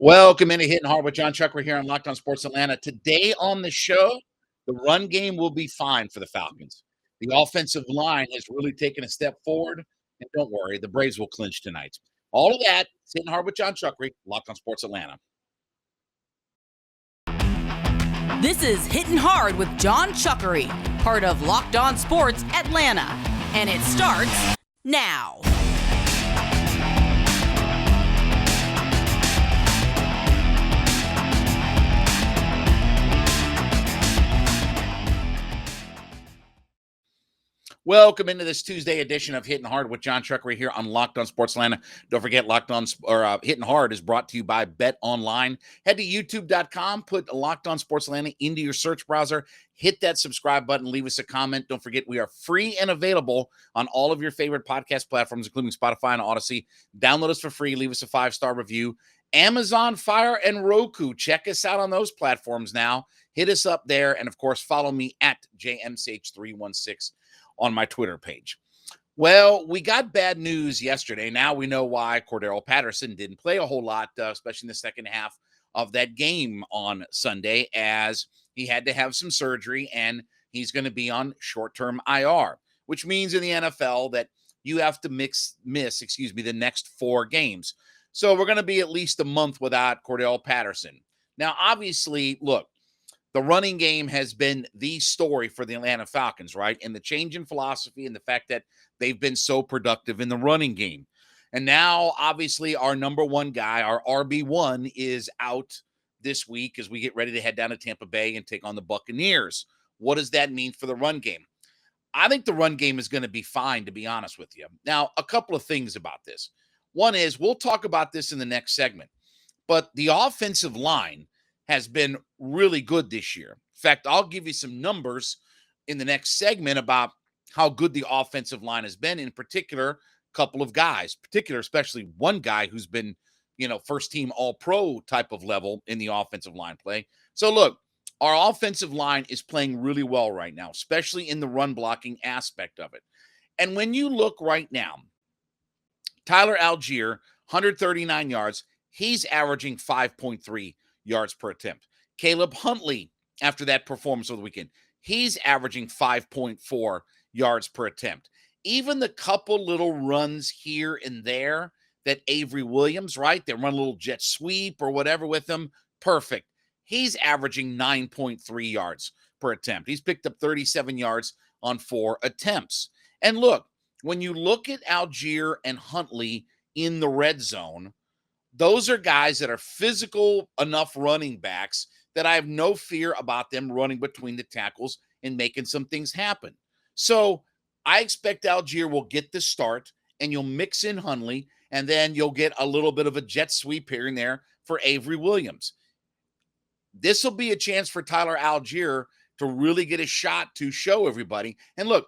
Welcome into Hitting Hard with Jon Chuckery here on Locked On Sports Atlanta. Today on the show, the run game will be fine for the Falcons. The offensive line has really taken a step forward, and don't worry, the Braves will clinch tonight. All of that, it's Hitting Hard with Jon Chuckery, Locked On Sports Atlanta. This is Hittin' Hard with Jon Chuckery, part of Locked On Sports Atlanta. And it starts now. Welcome into this Tuesday edition of Hitting Hard with Jon Chuckery here on Locked On Sports Atlanta. Don't forget, Hitting Hard is brought to you by Bet Online. Head to youtube.com, put Locked On Sports Atlanta into your search browser, hit that subscribe button, leave us a comment. Don't forget, we are free and available on all of your favorite podcast platforms, including Spotify and Odyssey. Download us for free, leave us a 5-star review. Amazon, Fire, and Roku. Check us out on those platforms now. Hit us up there, and of course, follow me at JMCH316 on my Twitter page. Well, we got bad news yesterday. Now we know why Cordarrelle Patterson didn't play a whole lot, especially in the second half of that game on Sunday, as he had to have some surgery and he's going to be on short-term IR, which means in the NFL that you have to miss the next 4 games. So we're going to be at least a month without Cordarrelle Patterson. Now, obviously, look, the running game has been the story for the Atlanta Falcons, right? And the change in philosophy and the fact that they've been so productive in the running game. And now, obviously, our number one guy, our RB1, is out this week as we get ready to head down to Tampa Bay and take on the Buccaneers. What does that mean for the run game? I think the run game is going to be fine, to be honest with you. Now, a couple of things about this. One is, we'll talk about this in the next segment, but the offensive line has been really good this year. In fact, I'll give you some numbers in the next segment about how good the offensive line has been, in particular, a couple of guys, especially one guy who's been, first team all-pro type of level in the offensive line play. So look, our offensive line is playing really well right now, especially in the run blocking aspect of it. And when you look right now, Tyler Algier, 139 yards, he's averaging 5.3 yards per attempt. Caleb Huntley, after that performance over the weekend, he's averaging 5.4 yards per attempt. Even the couple little runs here and there that Avery Williams, right? They run a little jet sweep or whatever with him. Perfect. He's averaging 9.3 yards per attempt. He's picked up 37 yards on 4 attempts. And look, when you look at Algier and Huntley in the red zone, those are guys that are physical enough running backs that I have no fear about them running between the tackles and making some things happen. So I expect Algier will get the start, and you'll mix in Huntley, and then you'll get a little bit of a jet sweep here and there for Avery Williams. This will be a chance for Tyler Algier to really get a shot to show everybody. And look,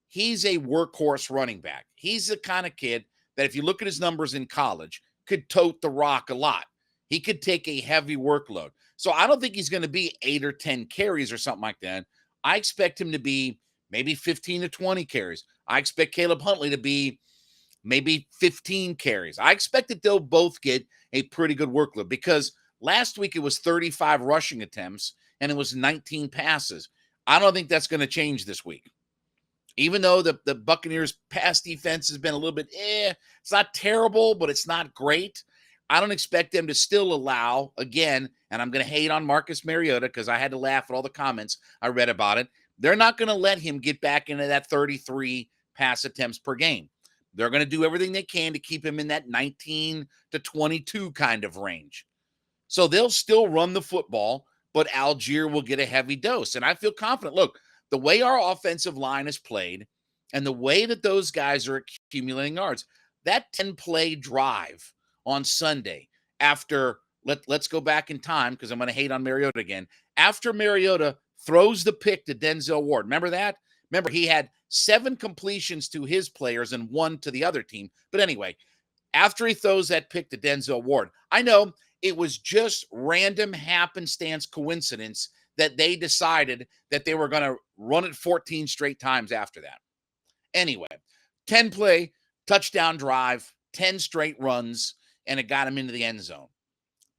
he's a workhorse running back. He's the kind of kid that if you look at his numbers in college, could tote the rock a lot. He could take a heavy workload. So I don't think he's going to be 8 or 10 carries or something like that. I expect him to be maybe 15 to 20 carries. I expect Caleb Huntley to be maybe 15 carries. I expect that they'll both get a pretty good workload, because last week it was 35 rushing attempts and it was 19 passes. I don't think that's going to change this week. Even though the Buccaneers' pass defense has been a little bit, it's not terrible, but it's not great. I don't expect them to still allow, again, and I'm going to hate on Marcus Mariota because I had to laugh at all the comments I read about it. They're not going to let him get back into that 33 pass attempts per game. They're going to do everything they can to keep him in that 19 to 22 kind of range. So they'll still run the football, but Algier will get a heavy dose. And I feel confident. Look, the way our offensive line is played and the way that those guys are accumulating yards, that 10-play drive on Sunday after, let's go back in time because I'm going to hate on Mariota again. After Mariota throws the pick to Denzel Ward, remember that? Remember, he had 7 completions to his players and 1 to the other team. But anyway, after he throws that pick to Denzel Ward, I know it was just random happenstance coincidence that they decided that they were going to run it 14 straight times after that. Anyway, 10-play, touchdown drive, 10 straight runs, and it got him into the end zone.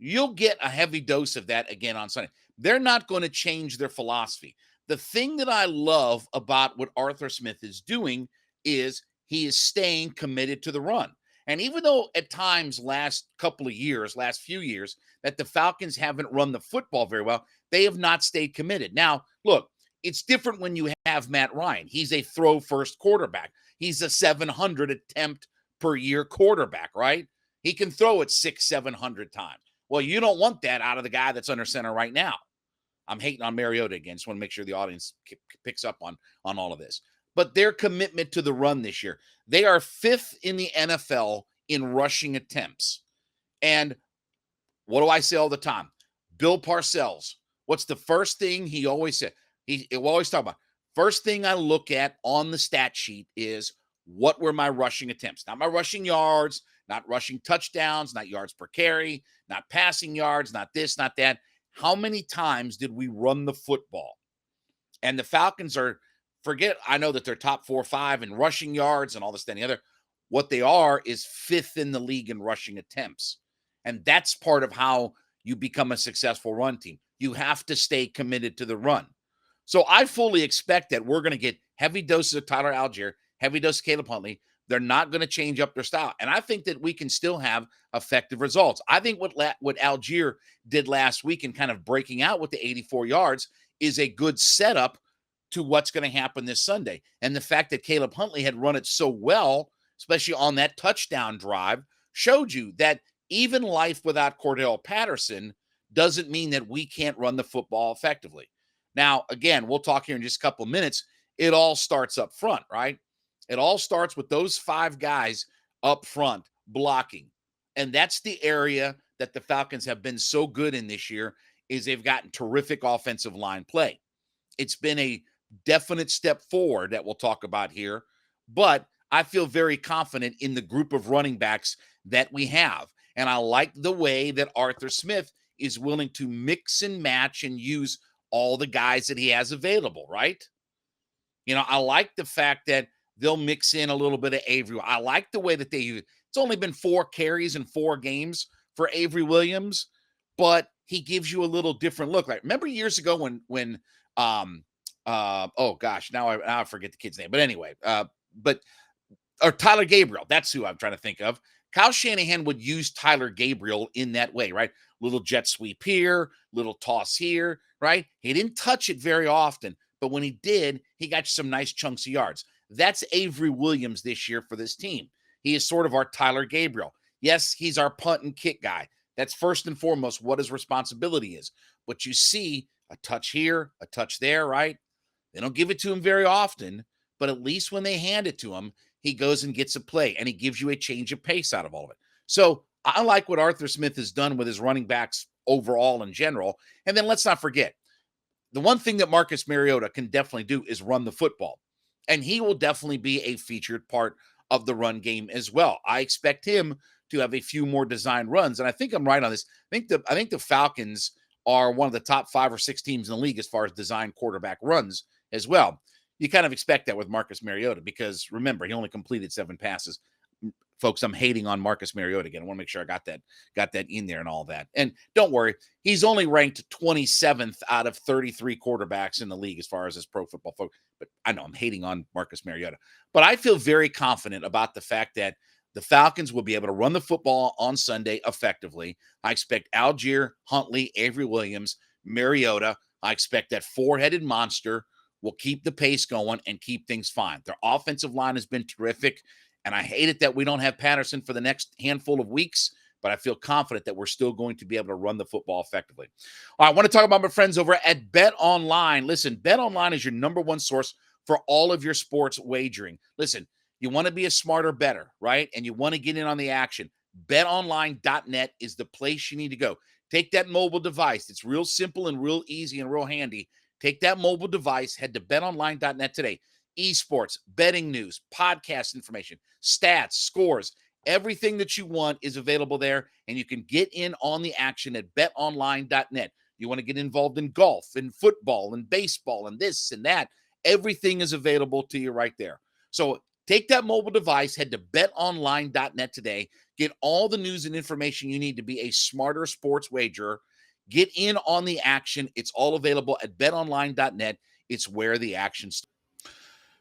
You'll get a heavy dose of that again on Sunday. They're not going to change their philosophy. The thing that I love about what Arthur Smith is doing is he is staying committed to the run. And even though at times last few years, that the Falcons haven't run the football very well, they have not stayed committed. Now, look, it's different when you have Matt Ryan. He's a throw first quarterback. He's a 700 attempt per year quarterback, right? He can throw it 700 times. Well, you don't want that out of the guy that's under center right now. I'm hating on Mariota again. Just want to make sure the audience picks up on all of this. But their commitment to the run this year, they are 5th in the NFL in rushing attempts. And what do I say all the time? Bill Parcells, what's the first thing he always said? He will always talk about, first thing I look at on the stat sheet is what were my rushing attempts? Not my rushing yards, not rushing touchdowns, not yards per carry, not passing yards, not this, not that. How many times did we run the football? And the Falcons I know that they're top 4 or 5 in rushing yards and all this, and the other. What they are is 5th in the league in rushing attempts. And that's part of how you become a successful run team. You have to stay committed to the run. So I fully expect that we're going to get heavy doses of Tyler Algier, heavy dose of Caleb Huntley. They're not going to change up their style. And I think that we can still have effective results. I think what Algier did last week and kind of breaking out with the 84 yards is a good setup to what's going to happen this Sunday. And the fact that Caleb Huntley had run it so well, especially on that touchdown drive, showed you that even life without Cordarrelle Patterson doesn't mean that we can't run the football effectively. Now, again, we'll talk here in just a couple of minutes. It all starts up front, right? It all starts with those 5 guys up front blocking. And that's the area that the Falcons have been so good in this year, is they've gotten terrific offensive line play. It's been a definite step forward that we'll talk about here, but I feel very confident in the group of running backs that we have. And I like the way that Arthur Smith is willing to mix and match and use all the guys that he has available, right? You know, I like the fact that they'll mix in a little bit of Avery. I like the way that they use. It's only been 4 carries in 4 games for Avery Williams, but he gives you a little different look. Like, remember years ago when oh gosh, now I forget the kid's name, but anyway, or Tyler Gabriel, that's who I'm trying to think of. Kyle Shanahan would use Tyler Gabriel in that way, right? Little jet sweep here, little toss here, right? He didn't touch it very often, but when he did, he got you some nice chunks of yards. That's Avery Williams this year for this team. He is sort of our Tyler Gabriel. Yes, he's our punt and kick guy. That's first and foremost what his responsibility is. But you see a touch here, a touch there, right? They don't give it to him very often, but at least when they hand it to him, he goes and gets a play, and he gives you a change of pace out of all of it. So I like what Arthur Smith has done with his running backs overall in general. And then let's not forget, the one thing that Marcus Mariota can definitely do is run the football. And he will definitely be a featured part of the run game as well. I expect him to have a few more designed runs. And I think I'm right on this. I think the Falcons are one of the top 5 or 6 teams in the league as far as designed quarterback runs as well. You kind of expect that with Marcus Mariota because, remember, he only completed 7 passes. Folks, I'm hating on Marcus Mariota again. I want to make sure I got that in there and all that. And don't worry, he's only ranked 27th out of 33 quarterbacks in the league as far as his pro football folks. But I know I'm hating on Marcus Mariota. But I feel very confident about the fact that the Falcons will be able to run the football on Sunday effectively. I expect Algier, Huntley, Avery Williams, Mariota. I expect that 4-headed monster will keep the pace going and keep things fine. Their offensive line has been terrific, and I hate it that we don't have Patterson for the next handful of weeks, but I feel confident that we're still going to be able to run the football effectively. All right, I want to talk about my friends over at Bet Online. Listen, Bet Online is your number one source for all of your sports wagering. Listen, you want to be a smarter better, right? And you want to get in on the action. BetOnline.net is the place you need to go. Take that mobile device. It's real simple and real easy and real handy. Take that mobile device, head to betonline.net today. Esports, betting news, podcast information, stats, scores, everything that you want is available there, and you can get in on the action at betonline.net. You want to get involved in golf and football and baseball and this and that, everything is available to you right there. So take that mobile device, head to betonline.net today. Get all the news and information you need to be a smarter sports wagerer. Get in on the action. It's all available at betonline.net. It's where the action starts.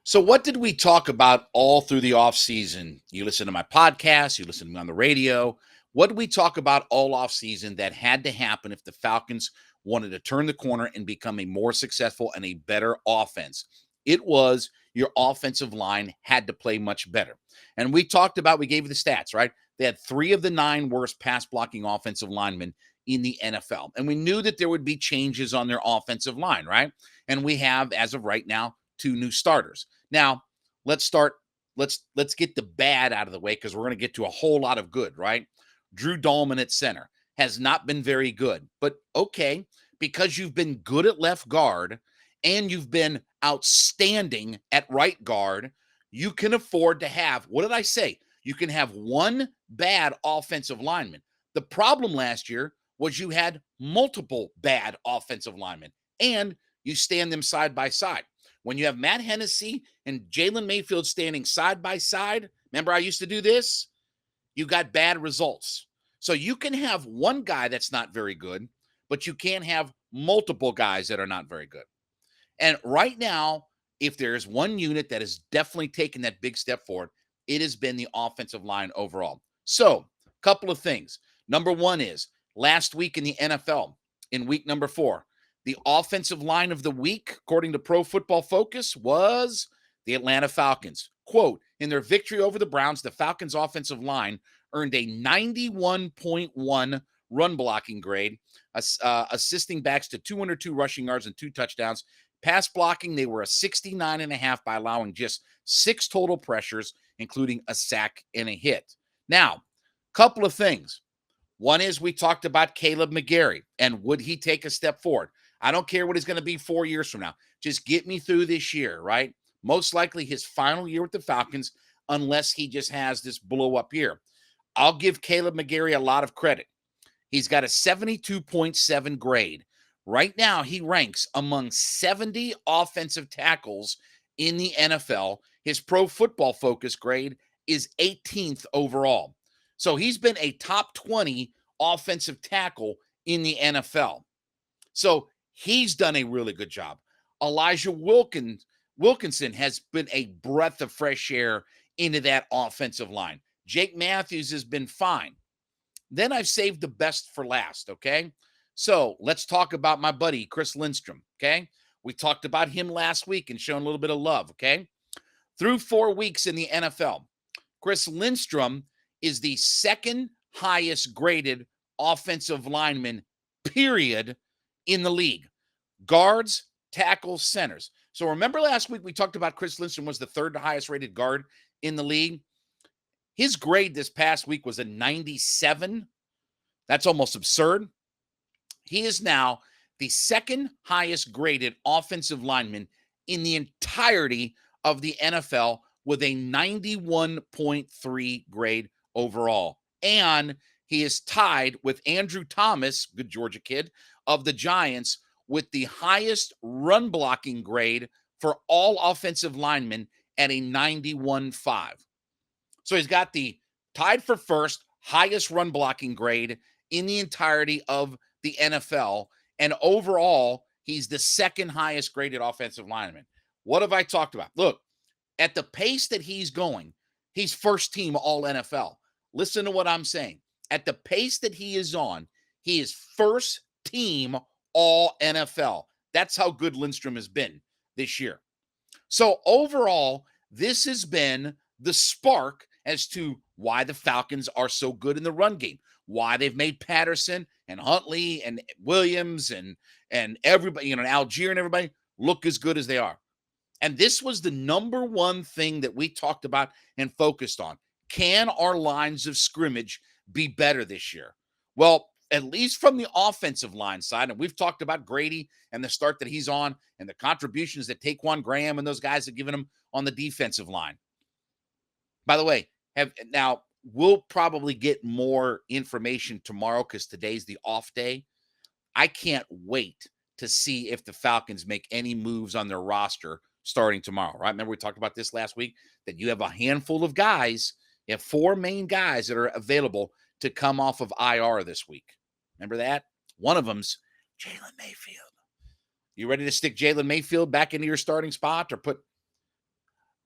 So what did we talk about all through the offseason? You listen to my podcast, you listen to me on the radio. What did we talk about all offseason that had to happen if the Falcons wanted to turn the corner and become a more successful and a better offense? It was your offensive line had to play much better. And we talked about, we gave you the stats, right? They had 3 of the 9 worst pass blocking offensive linemen in the NFL. And we knew that there would be changes on their offensive line, right? And we have, as of right now, 2 new starters. Now, let's get the bad out of the way because we're going to get to a whole lot of good, right? Drew Dahlman at center has not been very good, but okay, because you've been good at left guard and you've been outstanding at right guard, you can afford to have, what did I say? You can have one bad offensive lineman. The problem last year was you had multiple bad offensive linemen and you stand them side by side. When you have Matt Hennessy and Jalen Mayfield standing side by side, remember I used to do this? You got bad results. So you can have one guy that's not very good, but you can't have multiple guys that are not very good. And right now, if there's one unit that has definitely taken that big step forward, it has been the offensive line overall. So, a couple of things. Number one is last week in the NFL, in week number 4, the offensive line of the week, according to Pro Football Focus, was the Atlanta Falcons. Quote, in their victory over the Browns, the Falcons' offensive line earned a 91.1 run blocking grade, assisting backs to 202 rushing yards and 2 touchdowns. Pass blocking, they were a 69.5 by allowing just 6 total pressures, including a sack and a hit. Now, couple of things. One is we talked about Caleb McGarry, and would he take a step forward? I don't care what he's going to be 4 years from now. Just get me through this year, right? Most likely his final year with the Falcons, unless he just has this blow up year. I'll give Caleb McGarry a lot of credit. He's got a 72.7 grade. Right now, he ranks among 70 offensive tackles in the NFL. His Pro Football Focus grade is 18th overall. So he's been a top 20 offensive tackle in the NFL. So he's done a really good job. Elijah Wilkinson has been a breath of fresh air into that offensive line. Jake Matthews has been fine. Then I've saved the best for last, okay? So let's talk about my buddy, Chris Lindstrom, okay? We talked about him last week and shown a little bit of love, okay? Through 4 weeks in the NFL, Chris Lindstrom is the second highest graded offensive lineman, period, in the league. Guards, tackles, centers. So remember last week we talked about Chris Lindstrom was the 3rd highest rated guard in the league. His grade this past week was a 97. That's almost absurd. He is now the 2nd highest graded offensive lineman in the entirety of the NFL with a 91.3 grade overall. And he is tied with Andrew Thomas, good Georgia kid, of the Giants with the highest run blocking grade for all offensive linemen at a 91.5. So he's got the tied for first highest run blocking grade in the entirety of the NFL. And overall, he's the 2nd highest graded offensive lineman. What have I talked about? Look, at the pace that he's going, he's first team all NFL. Listen to what I'm saying. At the pace that he is on, he is first team all NFL. That's how good Lindstrom has been this year. So overall, this has been the spark as to why the Falcons are so good in the run game, why they've made Patterson and Huntley and Williams and everybody, and Algier and everybody look as good as they are. And this was the number one thing that we talked about and focused on. Can our lines of scrimmage be better this year? Well, at least from the offensive line side, and we've talked about Grady and the start that he's on and the contributions that Taquan Graham and those guys have given him on the defensive line. By the way, we'll probably get more information tomorrow because today's the off day. I can't wait to see if the Falcons make any moves on their roster starting tomorrow, right? Remember we talked about this last week, that you have a handful of guys You have 4 main guys that are available to come off of IR this week. Remember that? One of them's Jalen Mayfield. You ready to stick Jalen Mayfield back into your starting spot or put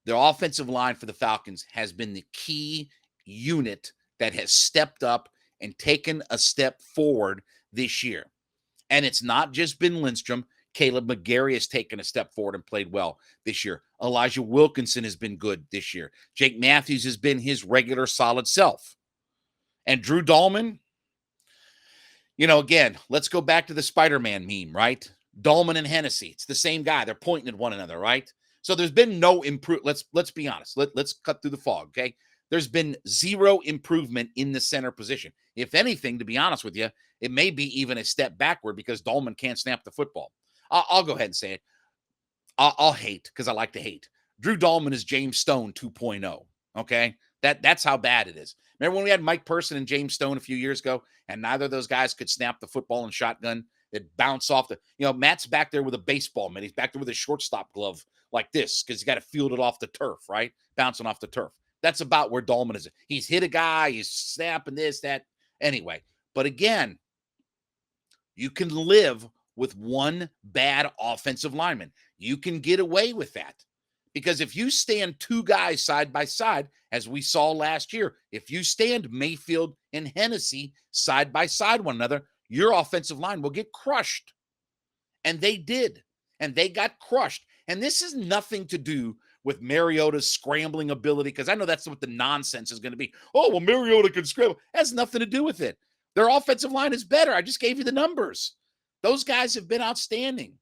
the offensive line for the Falcons has been the key unit that has stepped up and taken a step forward this year. And it's not just been Lindstrom. Caleb McGarry has taken a step forward and played well this year. Elijah Wilkinson has been good this year. Jake Matthews has been his regular solid self. And Drew Dahlman, again, let's go back to the Spider-Man meme, right? Dahlman and Hennessy. It's the same guy. They're pointing at one another, right? So there's been no improvement. Let's be honest. Let's cut through the fog, okay? There's been zero improvement in the center position. If anything, to be honest with you, it may be even a step backward because Dahlman can't snap the football. I'll go ahead and say it. I'll hate because I like to hate. Drew Dahlman is James Stone 2.0, okay? That's how bad it is. Remember when we had Mike Person and James Stone a few years ago, and neither of those guys could snap the football and shotgun? It bounced off Matt's back there with a baseball mitt. He's back there with a shortstop glove like this because he's got to field it off the turf, right? Bouncing off the turf. That's about where Dahlman is. He's hit a guy. He's snapping this, that. Anyway, but again, you can live with one bad offensive lineman. You can get away with that. Because if you stand 2 guys side by side, as we saw last year, if you stand Mayfield and Hennessy side by side one another, your offensive line will get crushed. And they did. And they got crushed. And this has nothing to do with Mariota's scrambling ability, because I know that's what the nonsense is going to be. Oh, well, Mariota can scramble. It has nothing to do with it. Their offensive line is better. I just gave you the numbers. Those guys have been outstanding.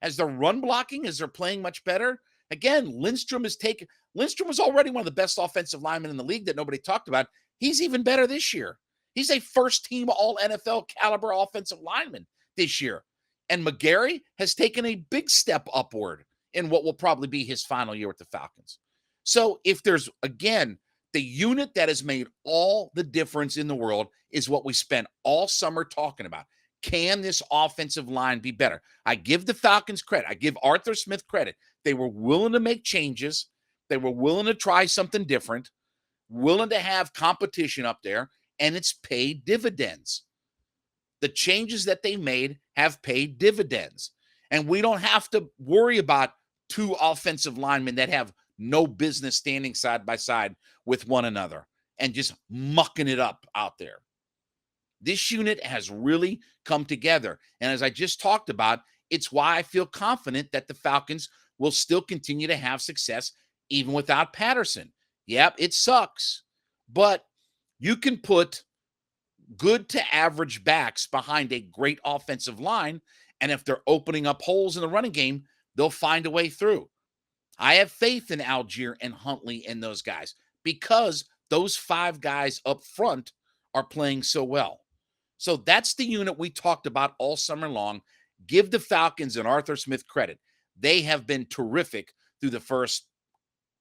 As they're run blocking, as they're playing much better. Again, Lindstrom was already one of the best offensive linemen in the league that nobody talked about. He's even better this year. He's a first-team all-NFL caliber offensive lineman this year. And McGarry has taken a big step upward in what will probably be his final year with the Falcons. So if there's, again, the unit that has made all the difference in the world is what we spent all summer talking about. Can this offensive line be better? I give the Falcons credit. I give Arthur Smith credit. They were willing to make changes. They were willing to try something different, willing to have competition up there, and it's paid dividends. The changes that they made have paid dividends. And we don't have to worry about 2 offensive linemen that have no business standing side by side with one another and just mucking it up out there. This unit has really come together. And as I just talked about, it's why I feel confident that the Falcons will still continue to have success even without Patterson. Yep, it sucks. But you can put good to average backs behind a great offensive line, and if they're opening up holes in the running game, they'll find a way through. I have faith in Algier and Huntley and those guys because those 5 guys up front are playing so well. So that's the unit we talked about all summer long. Give the Falcons and Arthur Smith credit. They have been terrific through the first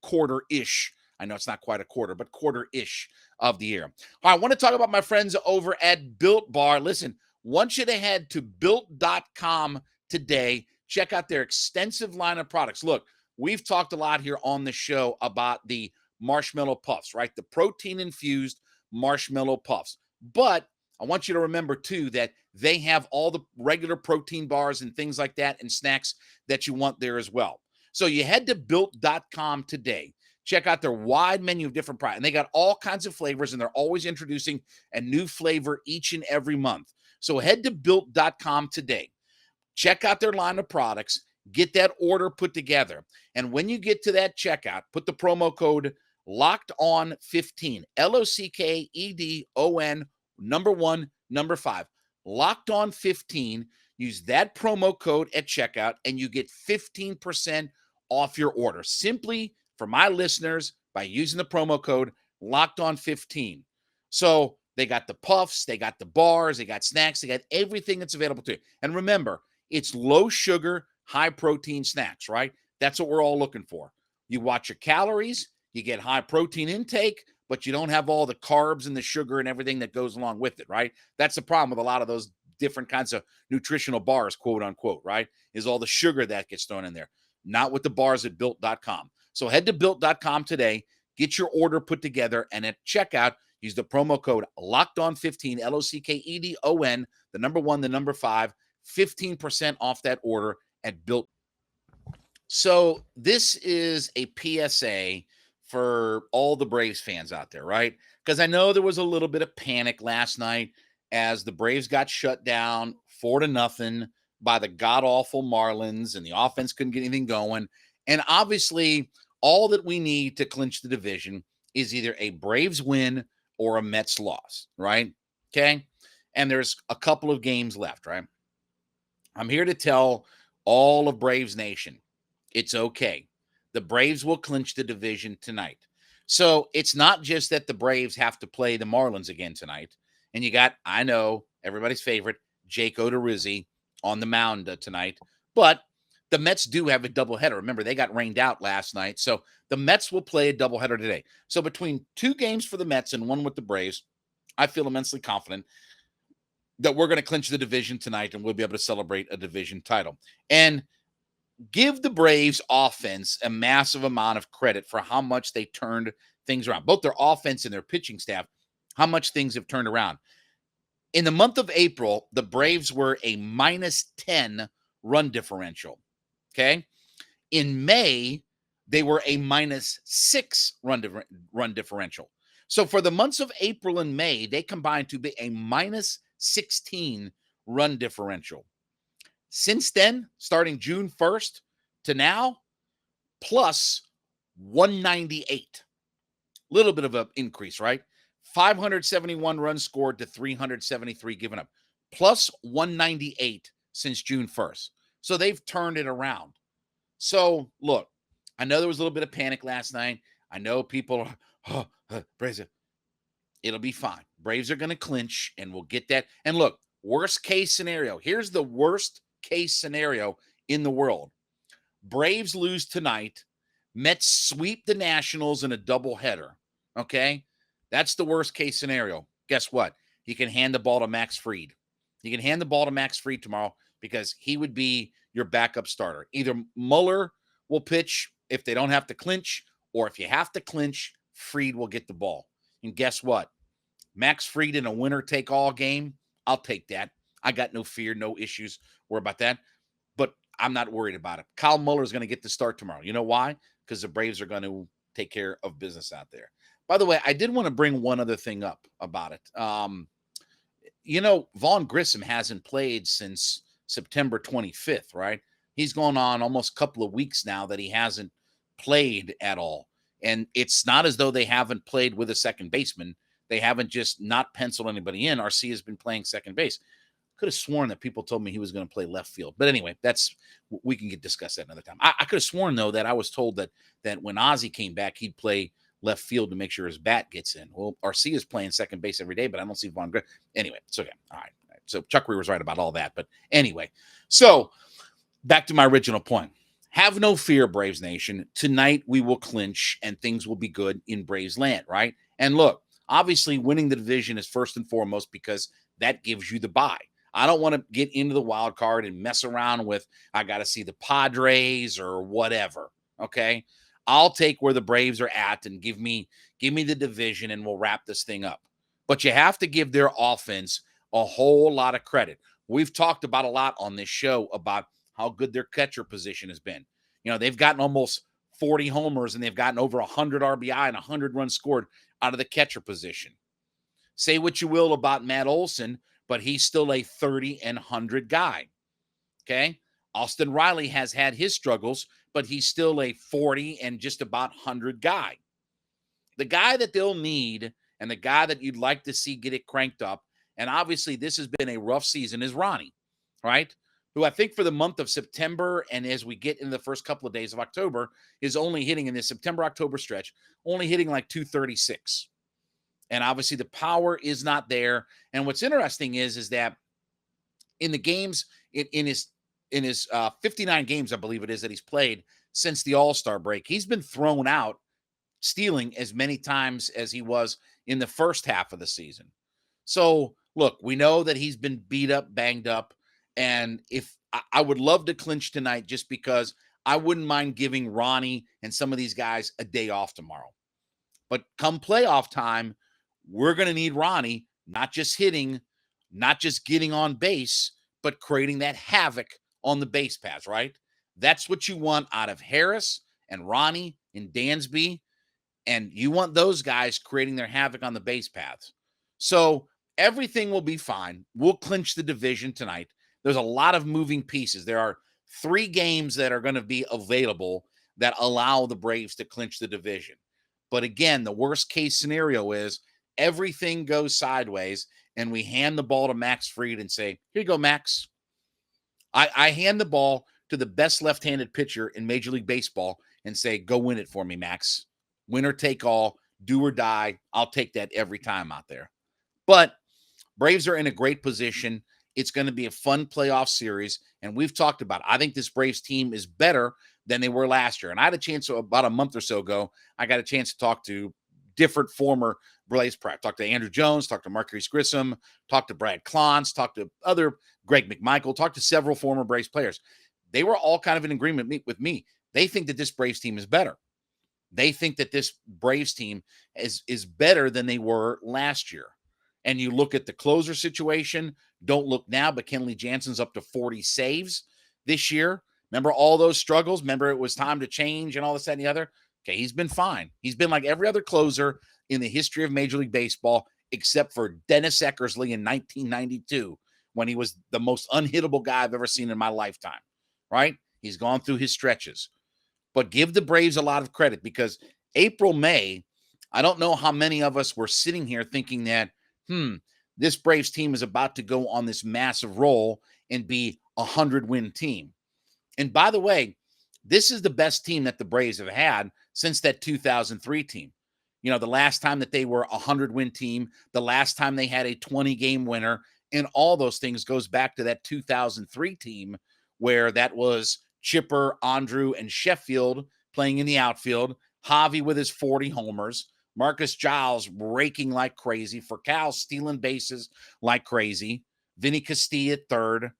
quarter-ish. I know it's not quite a quarter, but quarter-ish of the year. All right, I want to talk about my friends over at Built Bar. Listen, want you to head to Built.com today. Check out their extensive line of products. Look, we've talked a lot here on the show about the marshmallow puffs, right? The protein-infused marshmallow puffs. But I want you to remember, too, that they have all the regular protein bars and things like that and snacks that you want there as well. So you head to Built.com today. Check out their wide menu of different products. And they got all kinds of flavors, and they're always introducing a new flavor each and every month. So head to Built.com today. Check out their line of products. Get that order put together. And when you get to that checkout, put the promo code LOCKEDON15, LOCKEDON, number 1, number 5. Locked on 15. Use that promo code at checkout, and you get 15% off your order. Simply for my listeners by using the promo code Locked On 15. So they got the puffs, they got the bars, they got snacks, they got everything that's available to you. And remember, it's low sugar, high protein snacks, right? That's what we're all looking for. You watch your calories, you get high protein intake, but you don't have all the carbs and the sugar and everything that goes along with it, right? That's the problem with a lot of those different kinds of nutritional bars, quote unquote, right? Is all the sugar that gets thrown in there. Not with the bars at Built.com. So head to Built.com today. Get your order put together, and at checkout, use the promo code LOCKEDON15, LOCKEDON, the number 1, the number 5, 15% off that order at Built. So this is a PSA for all the Braves fans out there, right? Because I know there was a little bit of panic last night as the Braves got shut down 4-0 by the god-awful Marlins, and the offense couldn't get anything going. And obviously, all that we need to clinch the division is either a Braves win or a Mets loss, right? Okay? And there's a couple of games left, right? I'm here to tell all of Braves Nation, it's okay. The Braves will clinch the division tonight. So it's not just that the Braves have to play the Marlins again tonight. And you got, I know, everybody's favorite, Jake Odorizzi on the mound tonight. But the Mets do have a doubleheader. Remember, they got rained out last night. So the Mets will play a doubleheader today. So between 2 games for the Mets and 1 with the Braves, I feel immensely confident that we're going to clinch the division tonight and we'll be able to celebrate a division title. And give the Braves offense a massive amount of credit for how much they turned things around, both their offense and their pitching staff, how much things have turned around. In the month of April, the Braves were a -10 run differential, okay? In May, they were a -6 run differential. So for the months of April and May, they combined to be a -16 run differential. Since then, starting June 1st to now, plus 198. Little bit of an increase, right? 571 runs scored to 373 given up. Plus 198 since June 1st. So they've turned it around. So, look, I know there was a little bit of panic last night. I know people are, Braves, it'll be fine. Braves are going to clinch, and we'll get that. And look, worst case scenario. Here's the worst case scenario in the world. Braves lose tonight. Mets sweep the Nationals in a doubleheader. Okay? That's the worst case scenario. Guess what? You can hand the ball to Max Fried. You can hand the ball to Max Fried tomorrow because he would be your backup starter. Either Muller will pitch if they don't have to clinch, or if you have to clinch, Fried will get the ball. And guess what? Max Fried in a winner-take-all game, I'll take that. I got no fear, no issues. Worry about that. But I'm not worried about it. Kyle Muller is going to get the start tomorrow. You know why? Because the Braves are going to take care of business out there. By the way, I did want to bring one other thing up about it. Vaughn Grissom hasn't played since September 25th, right? He's going on almost a couple of weeks now that he hasn't played at all. And it's not as though they haven't played with a second baseman. They haven't just not penciled anybody in. RC has been playing second base. Could have sworn that people told me he was going to play left field. But anyway, we can discuss that another time. I could have sworn, though, that I was told that when Ozzie came back, he'd play left field to make sure his bat gets in. Well, RC is playing second base every day, but I don't see Vaughn Grissom. Anyway, it's okay. All right. So Chuckery was right about all that. But anyway, so back to my original point. Have no fear, Braves Nation. Tonight we will clinch and things will be good in Braves land, right? And look, obviously winning the division is first and foremost because that gives you the bye. I don't want to get into the wild card and mess around with, I got to see the Padres or whatever, okay? I'll take where the Braves are at and give me the division and we'll wrap this thing up. But you have to give their offense a whole lot of credit. We've talked about a lot on this show about how good their catcher position has been. They've gotten almost 40 homers and they've gotten over 100 RBI and 100 runs scored out of the catcher position. Say what you will about Matt Olson, but he's still a 30 and 100 guy. Okay? Austin Riley has had his struggles, but he's still a 40 and just about 100 guy. The guy that they'll need and the guy that you'd like to see get it cranked up, and obviously this has been a rough season, is Ronnie, right? Who I think for the month of September and as we get into the first couple of days of October is only hitting in this September-October stretch, only hitting like 236. And obviously the power is not there. And what's interesting is that in the games, in his 59 games, I believe it is, that he's played since the All-Star break, he's been thrown out stealing as many times as he was in the first half of the season. So, look, we know that he's been beat up, banged up, and if I would love to clinch tonight just because I wouldn't mind giving Ronnie and some of these guys a day off tomorrow. But come playoff time, we're going to need Ronnie not just hitting, not just getting on base, but creating that havoc on the base paths, right? That's what you want out of Harris and Ronnie and Dansby. And you want those guys creating their havoc on the base paths. So everything will be fine. We'll clinch the division tonight. There's a lot of moving pieces. There are 3 games that are going to be available that allow the Braves to clinch the division. But again, the worst case scenario is everything goes sideways and we hand the ball to Max Fried and say, here you go, Max. I hand the ball to the best left-handed pitcher in Major League Baseball and say, go win it for me, Max. Winner take all, do or die. I'll take that every time out there. But Braves are in a great position. It's going to be a fun playoff series. And we've talked about it. I think this Braves team is better than they were last year. And I had a chance about a month or so ago, I got a chance to talk to different former Braves players. Talked to Andrew Jones, talked to Marquise Grissom, talked to Brad Clance, talked to other Greg McMichael, talked to several former Braves players. They were all kind of in agreement with me. They think that this Braves team is better. They think that this Braves team is better than they were last year. And you look at the closer situation, don't look now, but Kenley Jansen's up to 40 saves this year. Remember all those struggles? Remember it was time to change and all this, that, and the other? Okay, he's been fine. He's been like every other closer in the history of Major League Baseball, except for Dennis Eckersley in 1992, when he was the most unhittable guy I've ever seen in my lifetime, right? He's gone through his stretches. But give the Braves a lot of credit because April, May, I don't know how many of us were sitting here thinking that, this Braves team is about to go on this massive roll and be a 100-win team. And by the way, this is the best team that the Braves have had since that 2003 team. You know, the last time that they were a 100-win team, the last time they had a 20-game winner, and all those things goes back to that 2003 team where that was Chipper, Andrew, and Sheffield playing in the outfield, Javi with his 40 homers, Marcus Giles raking like crazy, Furcal stealing bases like crazy, Vinny Castilla at third,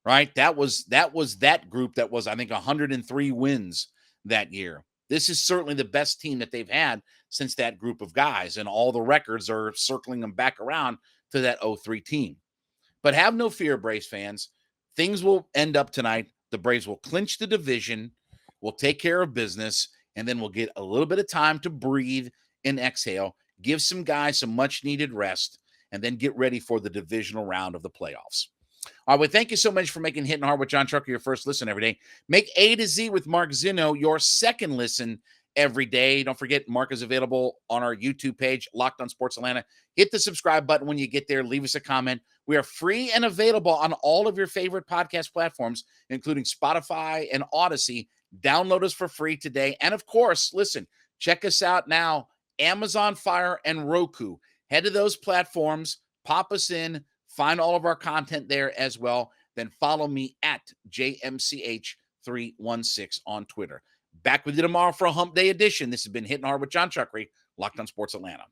right? That was that group that was, I think, 103 wins that year. This is certainly the best team that they've had since that group of guys, and all the records are circling them back around to that 03 team. But have no fear, Braves fans. Things will end up tonight. The Braves will clinch the division, will take care of business, and then we'll get a little bit of time to breathe and exhale, give some guys some much-needed rest, and then get ready for the divisional round of the playoffs. All right, well, thank you so much for making Hittin' Hard with Jon Chuckery your first listen every day. Make A to Z with Mark Zinno your second listen every day. Don't forget, Mark is available on our YouTube page, Locked on Sports Atlanta. Hit the subscribe button when you get there. Leave us a comment. We are free and available on all of your favorite podcast platforms, including Spotify and Odyssey. Download us for free today. And of course, listen, check us out now, Amazon Fire and Roku. Head to those platforms, pop us in, find all of our content there as well. Then follow me at JMCH316 on Twitter. Back with you tomorrow for a Hump Day edition. This has been Hittin' Hard with Jon Chuckery, Locked on Sports Atlanta.